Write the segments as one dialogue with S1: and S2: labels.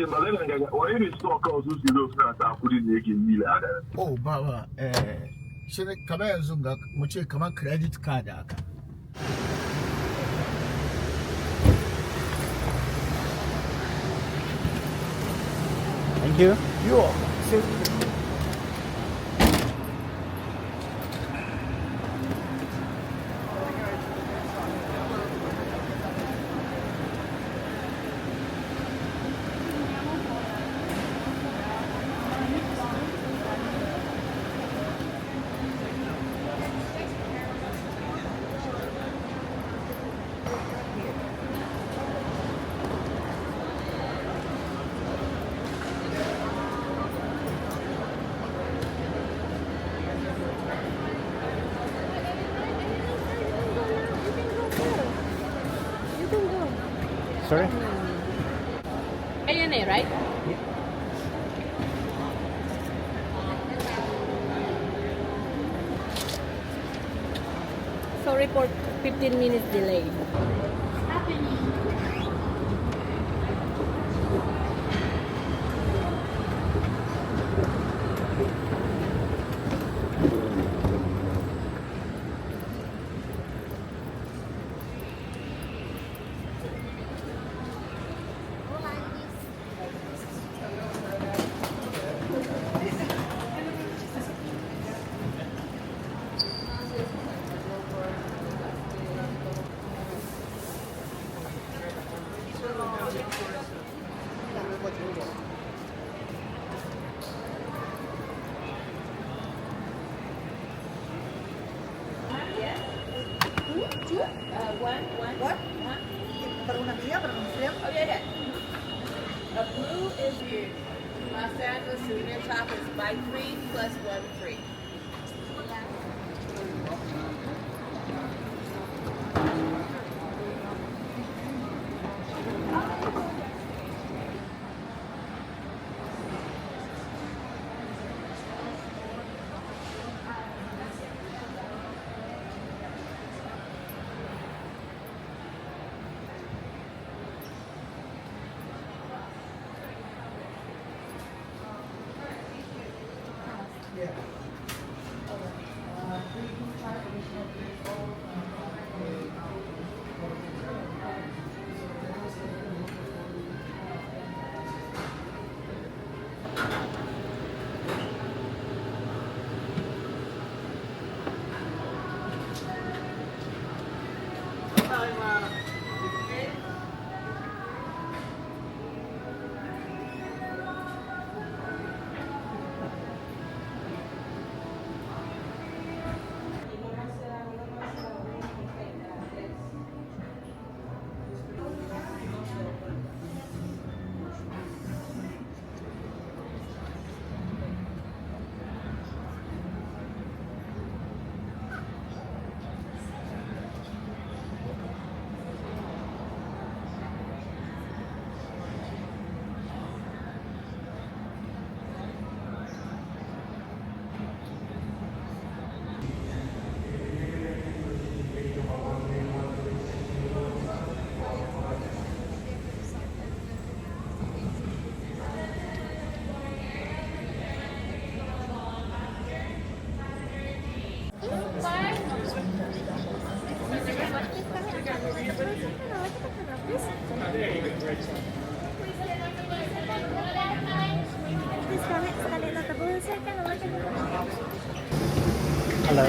S1: King, but then I got or any store calls who's you know I put in making meal out there.
S2: Oh, Baba, she come here Zunga, much come on credit card.
S3: Thank you.
S2: You are.
S3: Sorry?
S4: ANA, right? Sorry for 15 minutes delay.
S5: What? Para una mía, para un frío.
S4: Oh, yeah, yeah. A blue is your Los Angeles souvenir top is buy 3 plus 1 free.
S3: Hello.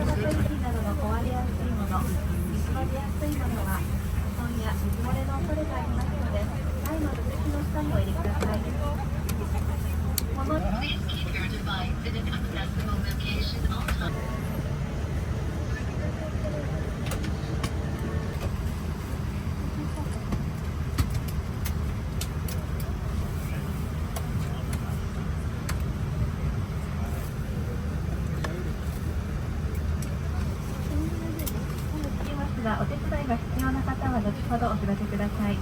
S6: 型製品などの壊れやすいもの、盗まれやすいものは破損や水漏れの恐れがありますので、前の座席の下にお入れください。お手伝いが必要な方は後ほどお知らせください。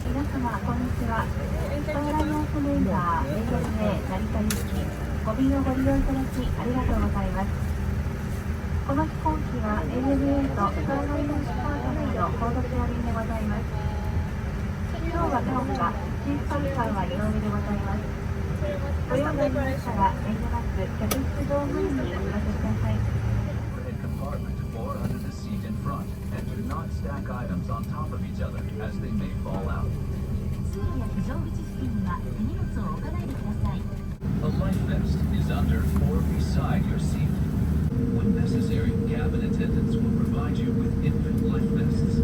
S6: 皆様こんにちは。ストーライオースメンバー ANA 成田行きご便をご利用いただきありがとうございます。この飛行機は ANA とストーライオースパートナーのコードシェア便でございます。今日は今日が新サルカーは井上でございます。ご用がありましたら遠慮なく客室乗務員にお知らせください。
S7: Compartment or under the seat in front, and do not stack items on top of each other as they may fall out. 通路や非常口付近には手荷物を置かないでください。A life vest is under or beside your seat. When necessary, cabin attendants will provide you with infant life vests.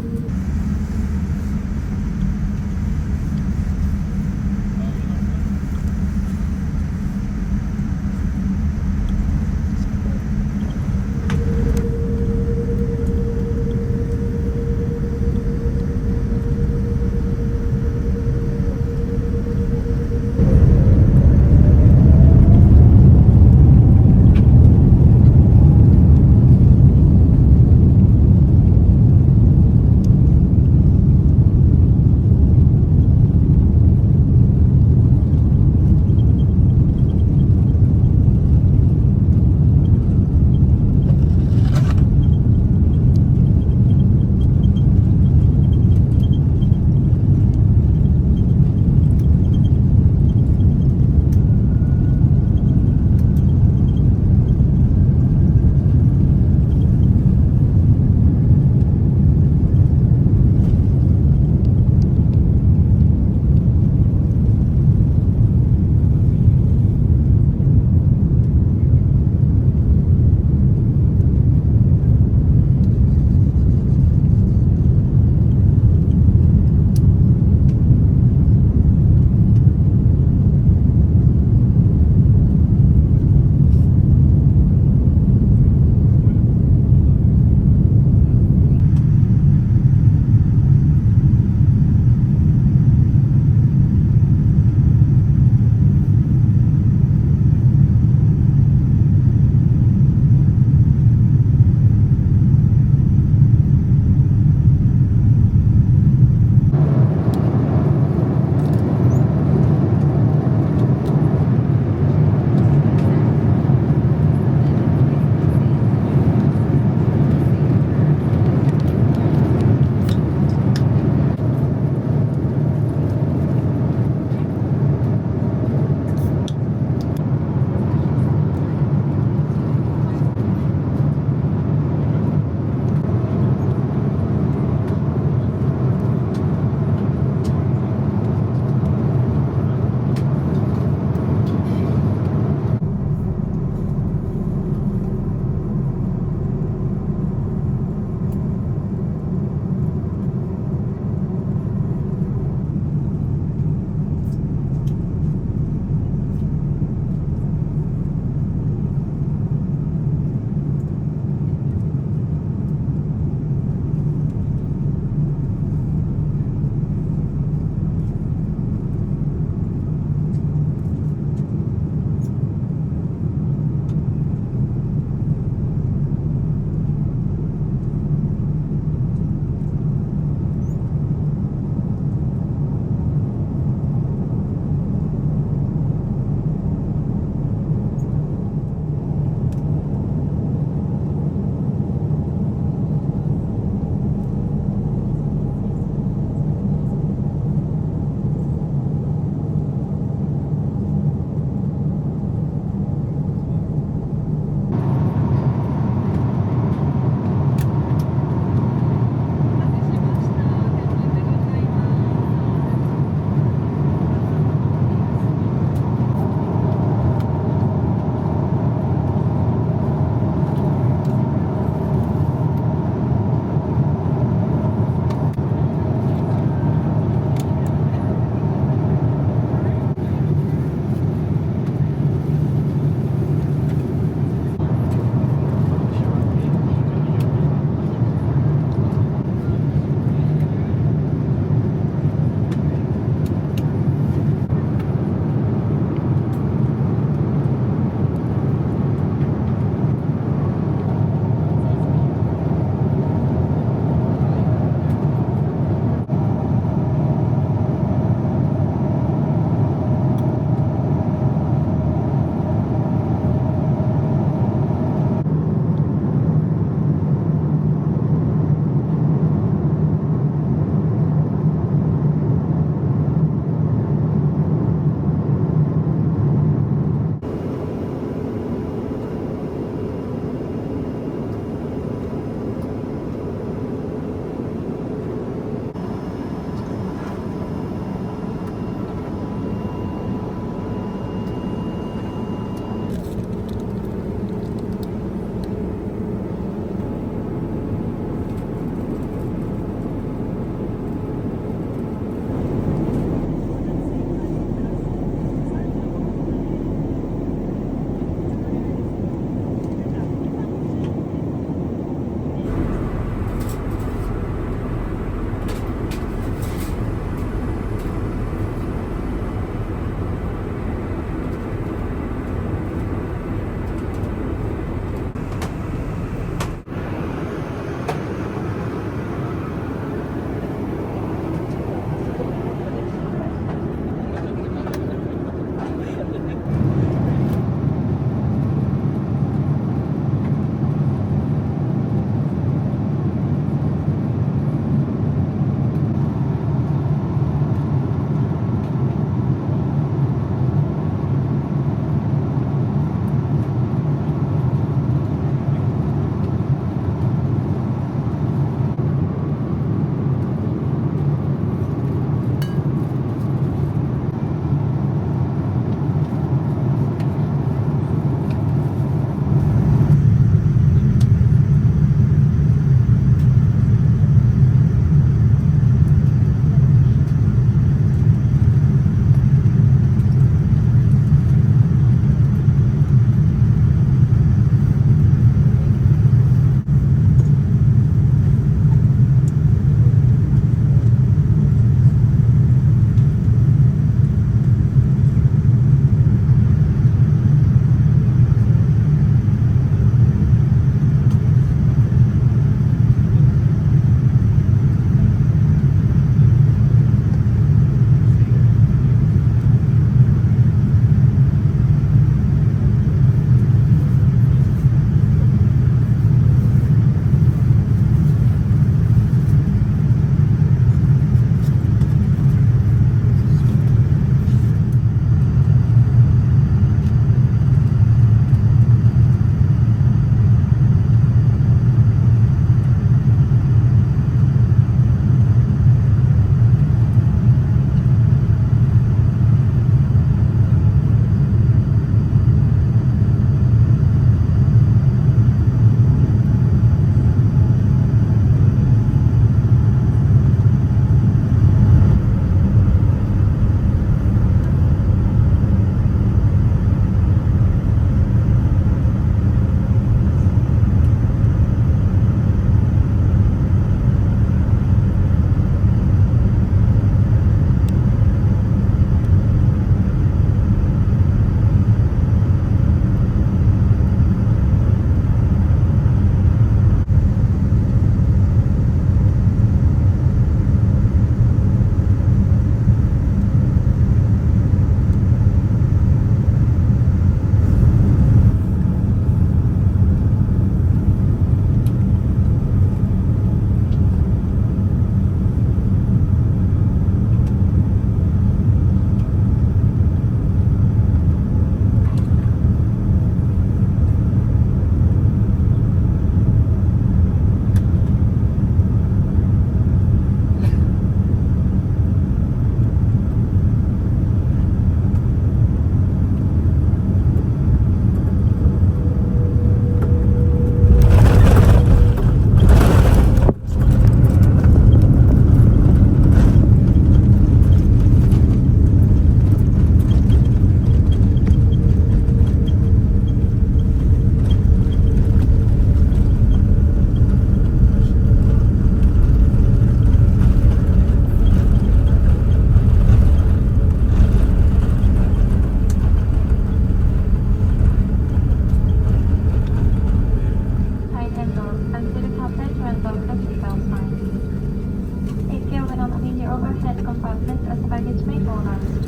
S6: overhead compartment as baggage may fall out.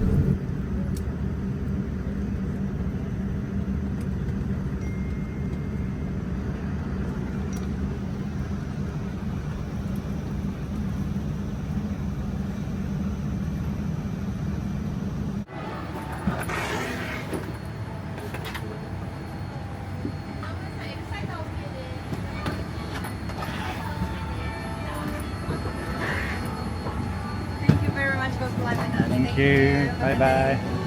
S3: バイバイ。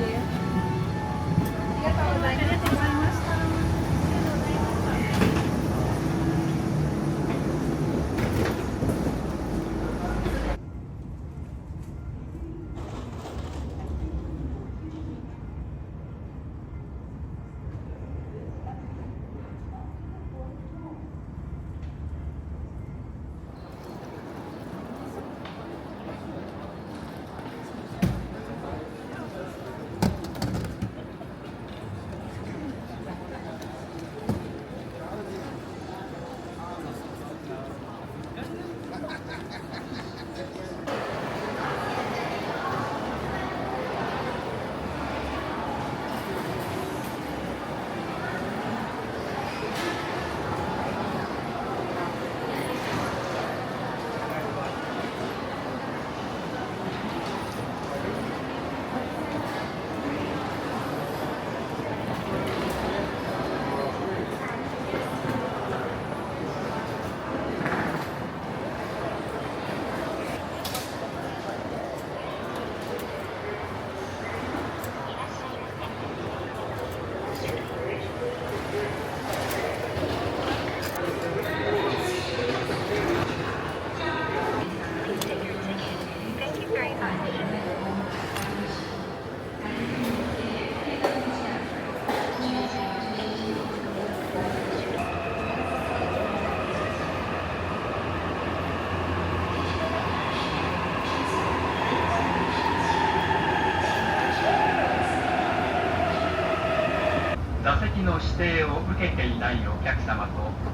S8: 座席の指定を受けていないお客様と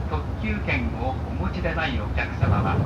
S8: 特急券をお持ちでないお客様は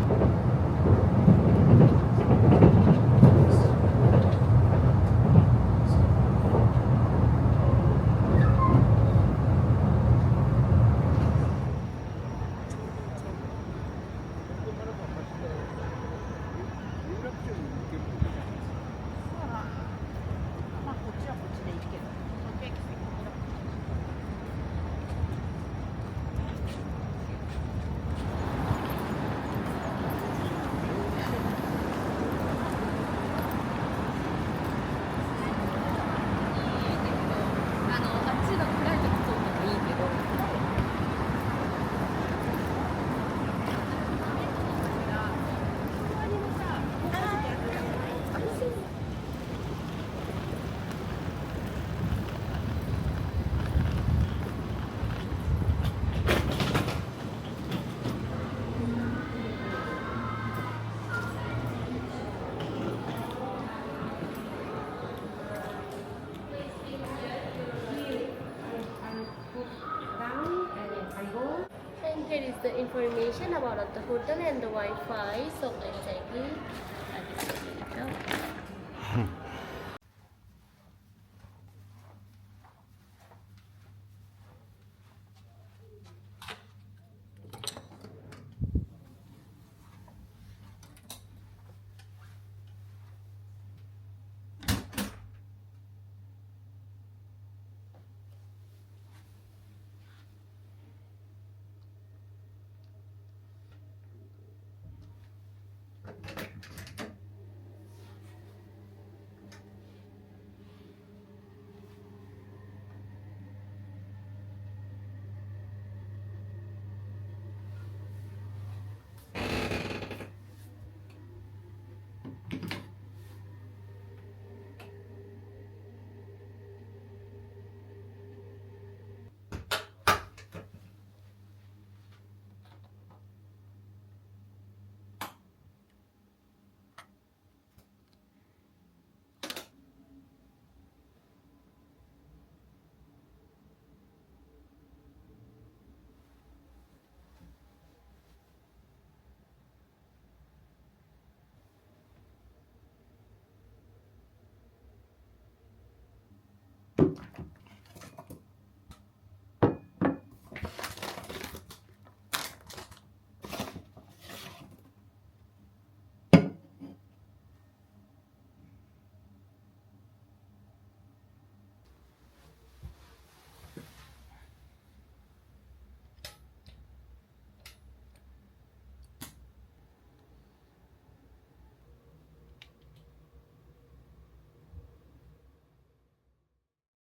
S9: Here is the information about the hotel and the Wi-Fi. So exactly,